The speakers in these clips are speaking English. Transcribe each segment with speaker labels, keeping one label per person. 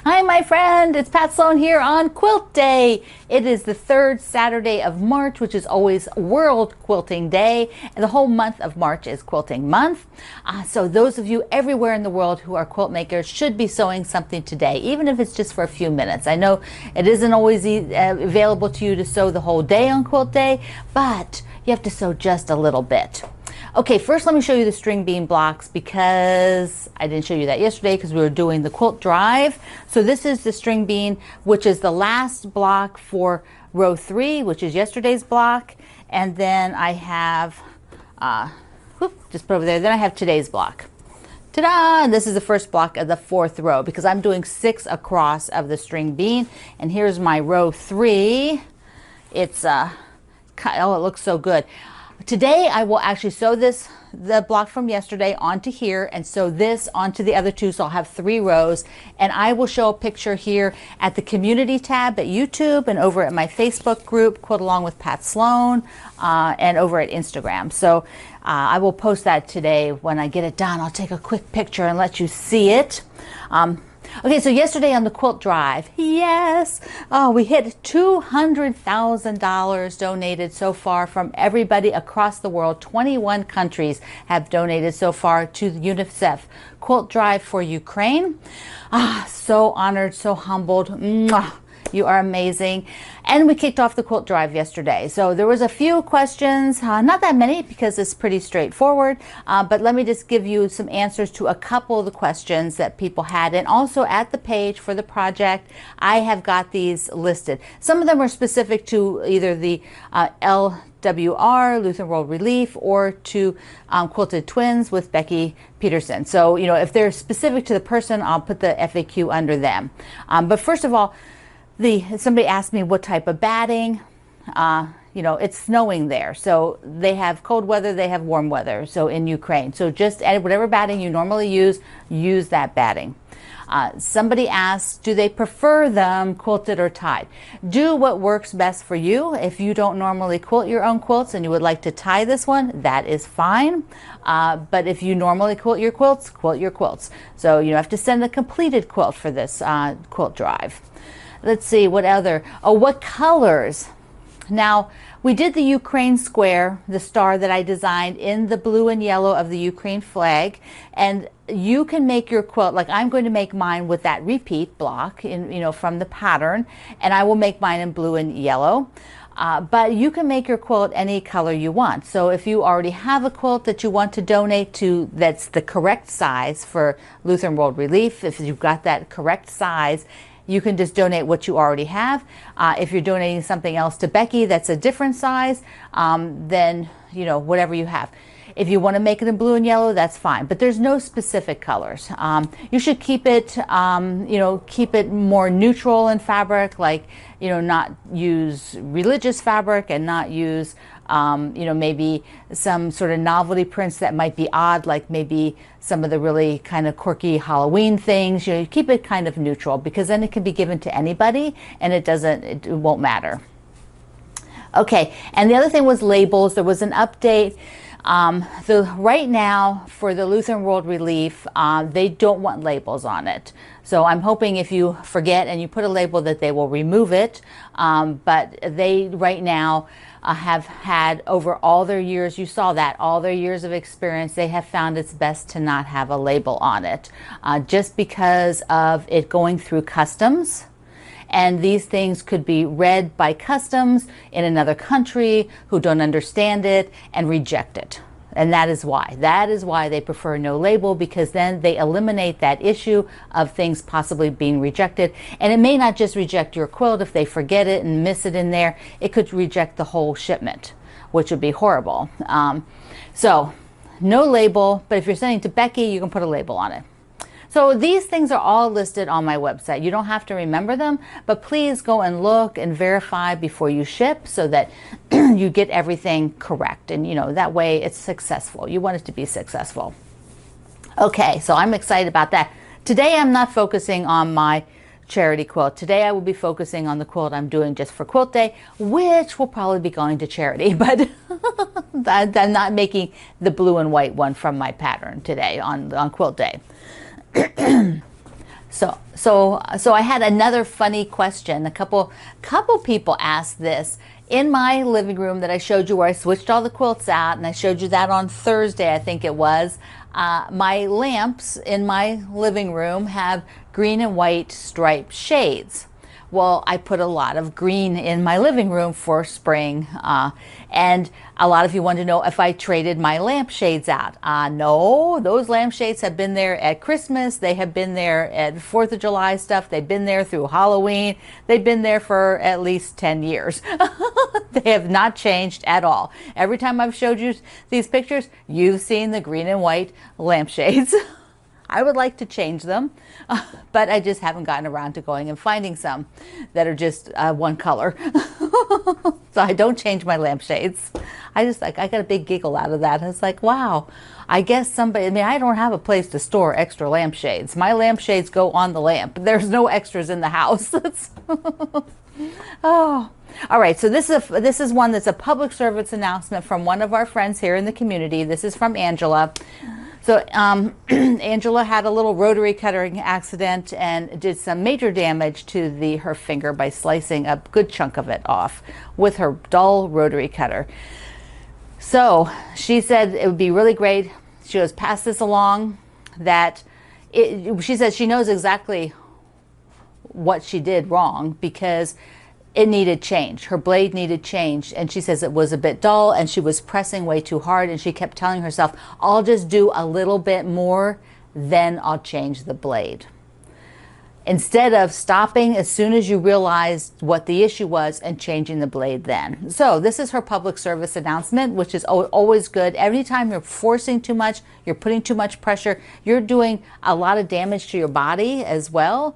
Speaker 1: Hi, my friend. It's Pat Sloan here on Quilt Day. It is the third Saturday of March, which is always World Quilting Day. And the whole month of March is Quilting Month. So those of you everywhere in the world who are quilt makers should be sewing something today, even if it's just for a few minutes. I know it isn't always available to you to sew the whole day on Quilt Day, but you have to sew just a little bit. Okay, first let me show you the string bean blocks because I didn't show you that yesterday because we were doing the Quilt Drive. So this is the string bean, which is the last block for row 3, which is yesterday's block. And then I have, just put over there, then I have today's block. Ta-da! And this is the first block of the 4th row because I'm doing 6 across of the string bean. And here's my row 3. It's, oh, it looks so good. Today I will actually sew the block from yesterday onto here and sew this onto the other 2, so I'll have 3 rows, and I will show a picture here at the community tab at YouTube and over at my Facebook group, Quilt Along with Pat Sloan, and over at Instagram. So I will post that today. When I get it done, I'll take a quick picture and let you see it. Okay, so yesterday on the Quilt Drive, yes, we hit $200,000 donated so far from everybody across the world. 21 countries have donated so far to the UNICEF Quilt Drive for Ukraine. So honored, so humbled. Mwah. You are amazing. And we kicked off the Quilt Drive yesterday. So there was a few questions, not that many because it's pretty straightforward, but let me just give you some answers to a couple of the questions that people had. And also at the page for the project, I have got these listed. Some of them are specific to either the LWR, Lutheran World Relief, or to Quilted Twins with Becky Peterson. So, you know, if they're specific to the person, I'll put the FAQ under them. But first of all, somebody asked me what type of batting. You know, it's snowing there, so they have cold weather, they have warm weather, so in Ukraine. So just add whatever batting you normally use that batting. Somebody asked, do they prefer them quilted or tied? Do what works best for you. If you don't normally quilt your own quilts and you would like to tie this one, that is fine. But if you normally quilt your quilts, quilt your quilts. So you have to send a completed quilt for this Quilt Drive. Let's see, what other? Oh, what colors? Now, we did the Ukraine square, the star that I designed in the blue and yellow of the Ukraine flag. And you can make your quilt, like I'm going to make mine with that repeat block from the pattern. And I will make mine in blue and yellow. But you can make your quilt any color you want. So if you already have a quilt that you want to donate to that's the correct size for Lutheran World Relief, if you've got that correct size, you can just donate what you already have. If you're donating something else to Becky that's a different size, then, you know, whatever you have. If you want to make it in blue and yellow, that's fine. But there's no specific colors. You should keep it, keep it more neutral in fabric, like, you know, not use religious fabric and not use, maybe some sort of novelty prints that might be odd, like maybe some of the really kind of quirky Halloween things. You know, you keep it kind of neutral because then it can be given to anybody and it won't matter. Okay, and the other thing was labels. There was an update. Right now for the Lutheran World Relief, they don't want labels on it. So I'm hoping if you forget and you put a label that they will remove it. But they right now have had over all their years, you saw that, all their years of experience, they have found it's best to not have a label on it. Just because of it going through customs. And these things could be read by customs in another country who don't understand it and reject it. And that is why. That is why they prefer no label, because then they eliminate that issue of things possibly being rejected. And it may not just reject your quilt if they forget it and miss it in there. It could reject the whole shipment, which would be horrible. So no label, but if you're sending to Becky, you can put a label on it. So these things are all listed on my website. You don't have to remember them, but please go and look and verify before you ship so that you get everything correct. And, you know, that way it's successful. You want it to be successful. Okay, so I'm excited about that. Today I'm not focusing on my charity quilt. Today I will be focusing on the quilt I'm doing just for Quilt Day, which will probably be going to charity, but I'm not making the blue and white one from my pattern today on Quilt Day. So I had another funny question. A couple people asked this in my living room that I showed you, where I switched all the quilts out, and I showed you that on Thursday, I think it was. My lamps in my living room have green and white striped shades. Well, I put a lot of green in my living room for spring, and a lot of you want to know if I traded my lampshades out. No, those lampshades have been there at Christmas. They have been there at 4th of July stuff. They've been there through Halloween. They've been there for at least 10 years. They have not changed at all. Every time I've showed you these pictures, you've seen the green and white lampshades. I would like to change them, but I just haven't gotten around to going and finding some that are just one color. So I don't change my lampshades. I got a big giggle out of that. It's like, wow, I guess somebody, I mean, I don't have a place to store extra lampshades. My lampshades go on the lamp. There's no extras in the house. Oh, all right. So this is one that's a public service announcement from one of our friends here in the community. This is from Angela. So Angela had a little rotary cutting accident and did some major damage to her finger by slicing a good chunk of it off with her dull rotary cutter. So she said it would be really great. She goes, pass this along, that she says she knows exactly what she did wrong, because it needed change. Her blade needed change, and she says it was a bit dull and she was pressing way too hard, and she kept telling herself, I'll just do a little bit more, then I'll change the blade. Instead of stopping as soon as you realized what the issue was and changing the blade then. So this is her public service announcement, which is always good. Anytime you're forcing too much, you're putting too much pressure, you're doing a lot of damage to your body as well.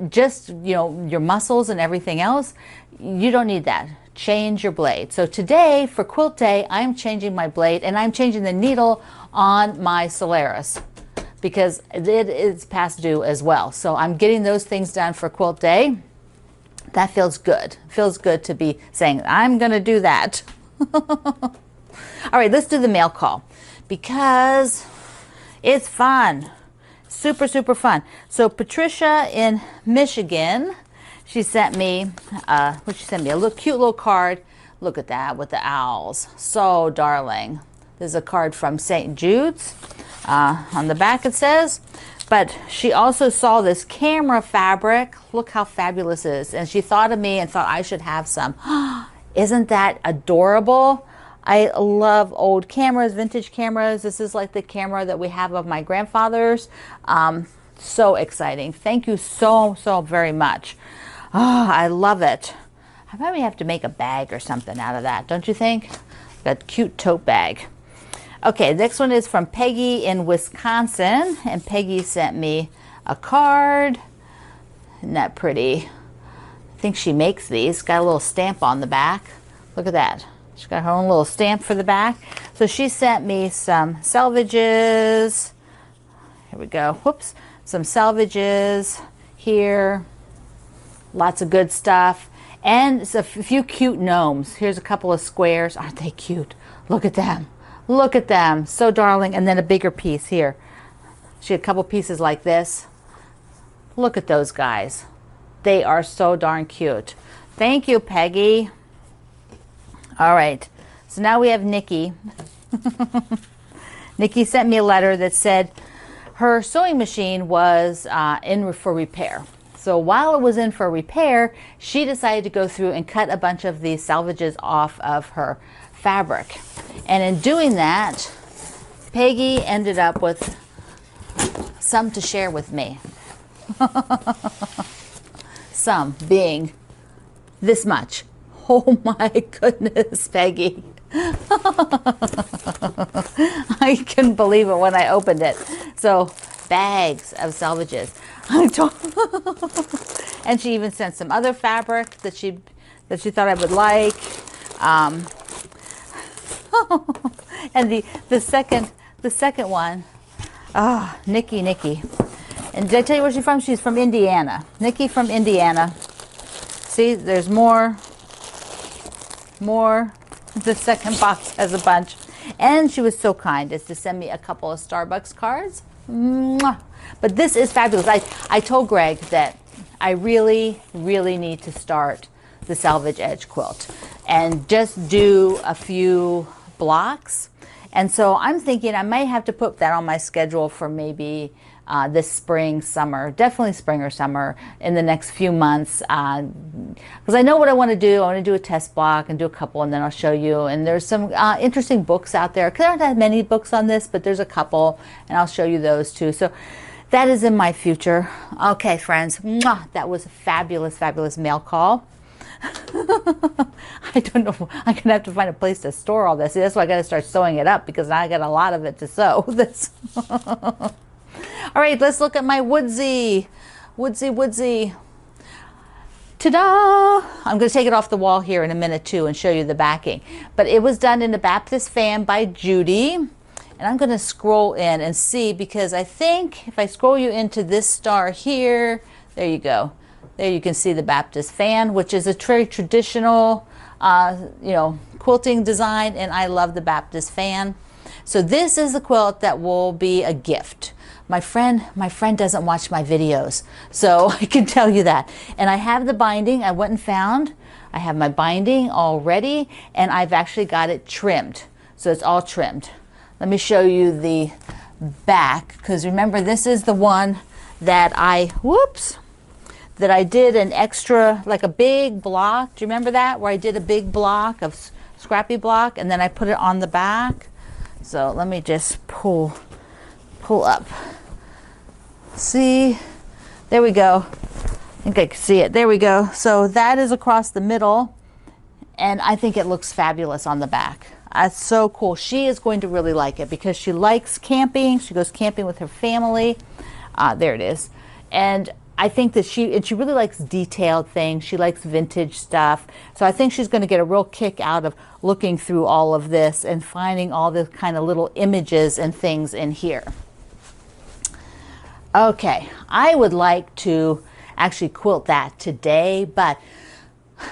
Speaker 1: Just, you know, your muscles and everything else, you don't need that. Change your blade. So today for Quilt Day, I'm changing my blade, and I'm changing the needle on my Solaris, because it is past due as well. So I'm getting those things done for Quilt Day. That feels good. Feels good to be saying, I'm going to do that. All right, let's do the mail call, because it's fun. Super, super fun. So Patricia in Michigan, she sent me, a little cute little card. Look at that with the owls. So darling. There's a card from St. Jude's. On the back it says, but she also saw this camera fabric. Look how fabulous it is. And she thought of me and thought I should have some. Isn't that adorable? I love old cameras, vintage cameras. This is like the camera that we have of my grandfather's. So exciting. Thank you so very much. Oh, I love it. I probably have to make a bag or something out of that, don't you think? That cute tote bag. Okay, next one is from Peggy in Wisconsin, and Peggy sent me a card. Isn't that pretty? I think she makes these. Got a little stamp on the back. Look at that. She's got her own little stamp for the back. So she sent me some selvages. Here we go. Whoops. Some selvages here. Lots of good stuff. And a few cute gnomes. Here's a couple of squares. Aren't they cute? Look at them. Look at them. So darling. And then a bigger piece here. She had a couple pieces like this. Look at those guys. They are so darn cute. Thank you, Peggy. All right. So now we have Nikki. Nikki sent me a letter that said her sewing machine was in for repair. So while it was in for repair, she decided to go through and cut a bunch of these salvages off of her fabric. And in doing that, Peggy ended up with some to share with me. Some being this much. Oh my goodness, Peggy. I couldn't believe it when I opened it. So, bags of salvages. And she even sent some other fabric that she thought I would like. And the second one, Nikki. And did I tell you where she's from? She's from Indiana. Nikki from Indiana. See, there's more. The second box has a bunch. And she was so kind as to send me a couple of Starbucks cards. Mwah. But this is fabulous. I told Greg that I really, really need to start the Selvage Edge quilt and just do a few blocks. And so I'm thinking I might have to put that on my schedule for maybe this spring, summer, definitely spring or summer in the next few months. Because I know what I want to do. I want to do a test block and do a couple, and then I'll show you. And there's some interesting books out there. There aren't that many books on this, but there's a couple, and I'll show you those too. So that is in my future. Okay, friends, mwah, that was a fabulous, fabulous mail call. I don't know. I'm gonna have to find a place to store all this. See, that's why I got to start sewing it up, because now I got a lot of it to sew. This. All right, let's look at my Woodsy. Ta-da! I'm going to take it off the wall here in a minute too and show you the backing. But it was done in the Baptist fan by Judy. And I'm going to scroll in and see, because I think if I scroll you into this star here, there you go. There you can see the Baptist fan, which is a very traditional, quilting design, and I love the Baptist fan. So this is the quilt that will be a gift. My friend doesn't watch my videos, so I can tell you that. And I have the binding. I went and found. I have my binding all ready, and I've actually got it trimmed. So it's all trimmed. Let me show you the back, because remember, this is the one that I did an extra, like a big block. Do you remember that? Where I did a big block of scrappy block, and then I put it on the back. So let me just pull up. See, there we go. I think I can see it. There we go. So that is across the middle, and I think it looks fabulous on the back. That's so cool. She is going to really like it because she likes camping. She goes camping with her family. There it is. And I think that she really likes detailed things. She likes vintage stuff. So I think she's going to get a real kick out of looking through all of this and finding all the kind of little images and things in here. Okay, I would like to actually quilt that today, but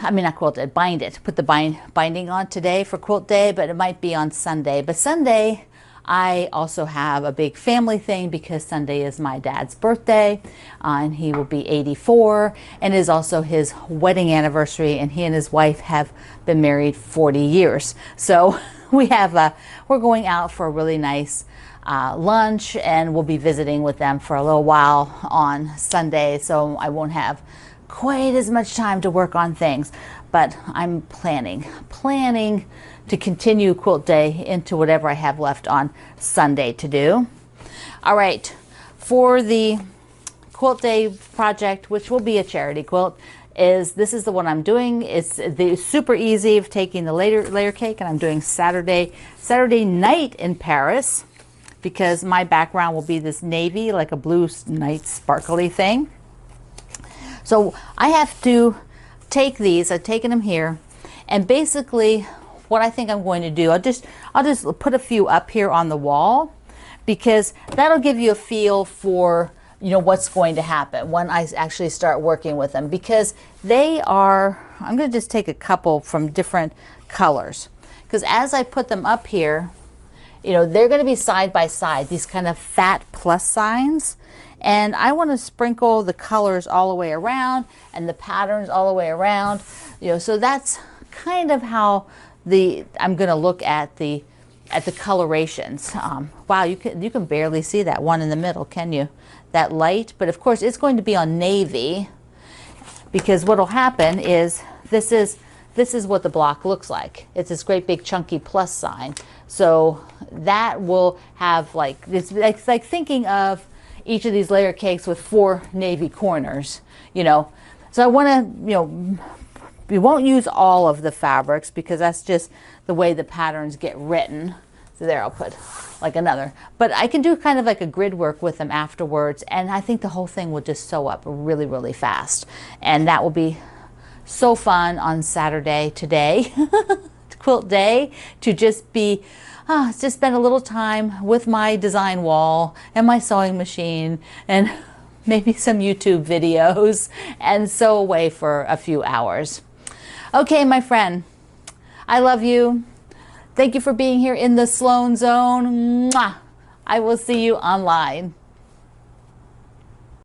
Speaker 1: I mean, not quilt it, bind it. Put the binding on today for quilt day, but it might be on Sunday. But Sunday, I also have a big family thing, because Sunday is my dad's birthday, and he will be 84, and it is also his wedding anniversary, and he and his wife have been married 40 years. So we're going out for a really nice lunch, and we'll be visiting with them for a little while on Sunday, so I won't have quite as much time to work on things, but I'm planning to continue quilt day into whatever I have left on Sunday to do. All right, for the quilt day project, which will be a charity quilt, this is the one I'm doing. It's the super easy of taking the layer cake, and I'm doing Saturday night in Paris, because my background will be this navy, like a blue night sparkly thing. So I have to take these. I've taken them here, and basically what I think I'm going to do, I'll just put a few up here on the wall, because that'll give you a feel for what's going to happen when I actually start working with them, because I'm going to just take a couple from different colors, because as I put them up here, they're going to be side by side, these kind of fat plus signs. And I want to sprinkle the colors all the way around and the patterns all the way around. So that's kind of how I'm going to look at the colorations. Wow, you can barely see that one in the middle, can you? That light, but of course it's going to be on navy, because what'll happen is this is what the block looks like. It's this great big chunky plus sign. So that will have it's like thinking of each of these layer cakes with 4 navy corners, So I want to, we won't use all of the fabrics, because that's just the way the patterns get written. So there, I'll put like another. But I can do kind of like a grid work with them afterwards, and I think the whole thing will just sew up really, really fast. And that will be so fun on Saturday today, quilt day, to just spend a little time with my design wall and my sewing machine and maybe some YouTube videos, and sew away for a few hours. Okay, my friend, I love you. Thank you for being here in the Sloan Zone. Mwah! I will see you online.